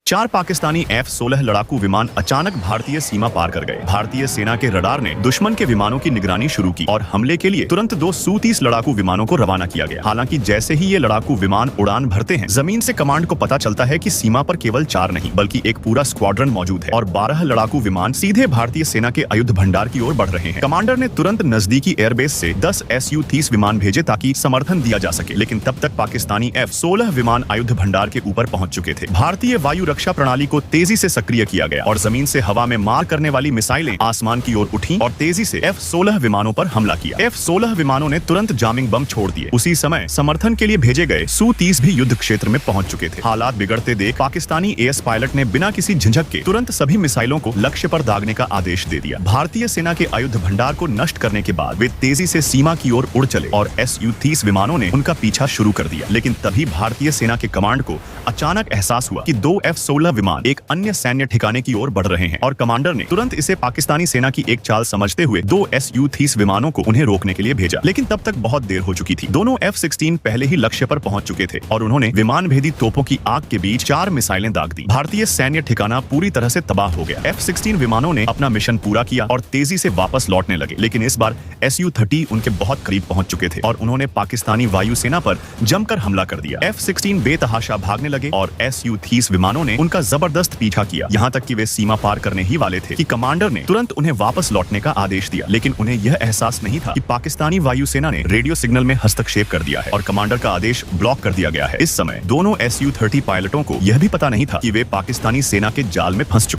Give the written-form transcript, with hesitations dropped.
4 Pakistani F-16 लड़ाकू विमान अचानक भारतीय सीमा पार कर गए। भारतीय सेना के रडार ने दुश्मन के विमानों की निगरानी शुरू की और हमले के लिए तुरंत 2 Su-30 लड़ाकू विमानों को रवाना किया गया। हालांकि जैसे ही ये लड़ाकू विमान उड़ान भरते हैं, जमीन से कमांड को पता चलता है कि सीमा पर केवल 4 नहीं बल्कि एक पूरा स्क्वाड्रन मौजूद है और 12 लड़ाकू विमान सीधे भारतीय सेना के आयुध भंडार की ओर बढ़ रहे हैं। कमांडर ने तुरंत नजदीकी एयरबेस से 10 Su-30 विमान भेजे ताकि समर्थन दिया जा सके, लेकिन तब तक पाकिस्तानी F-16 विमान आयुध भंडार के ऊपर पहुंच चुके थे। भारतीय वायु रक्षा प्रणाली को तेजी से सक्रिय किया गया और जमीन से हवा में मार करने वाली मिसाइलें आसमान की ओर उठी और तेजी से F-16 विमानों पर हमला किया। F-16 विमानों ने तुरंत जामिंग बम छोड़ दिए। उसी समय समर्थन के लिए भेजे गए Su-30 भी युद्ध क्षेत्र में पहुंच चुके थे। हालात बिगड़ते देख पाकिस्तानी एएस पायलट ने बिना किसी झिझक के तुरंत सभी मिसाइलों को लक्ष्य पर दागने का आदेश दे दिया। भारतीय सेना के आयुध भंडार को नष्ट करने के बाद वे तेजी से सीमा की ओर उड़ चले और Su-30 विमानों ने उनका पीछा शुरू कर दिया। लेकिन तभी भारतीय सेना के कमांड को अचानक एहसास हुआ कि 2 F-16 विमान एक अन्य सैन्य ठिकाने की ओर बढ़ रहे हैं और कमांडर ने तुरंत इसे पाकिस्तानी सेना की एक चाल समझते हुए 2 Su-30 विमानों को उन्हें रोकने के लिए भेजा। लेकिन तब तक बहुत देर हो चुकी थी। दोनों F-16 पहले ही लक्ष्य पर पहुंच चुके थे और उन्होंने विमान भेदी तोपों की आग के बीच 4 मिसाइलें दाग दी। भारतीय सैन्य ठिकाना पूरी तरह से तबाह हो गया। F-16 विमानों ने अपना मिशन पूरा किया और तेजी से वापस लौटने लगे, लेकिन इस बार Su-30 उनके बहुत करीब पहुंच चुके थे और उन्होंने पाकिस्तानी वायुसेना पर जमकर हमला कर दिया। F-16 बेतहाशा भागने लगे और Su-30 विमानों ने उनका जबरदस्त पीछा किया, यहाँ तक कि वे सीमा पार करने ही वाले थे कि कमांडर ने तुरंत उन्हें वापस लौटने का आदेश दिया। लेकिन उन्हें यह एहसास नहीं था कि पाकिस्तानी वायुसेना ने रेडियो सिग्नल में हस्तक्षेप कर दिया है और कमांडर का आदेश ब्लॉक कर दिया गया है। इस समय दोनों Su-30 पायलटों को यह भी पता नहीं था कि वे पाकिस्तानी सेना के जाल में फंस चुके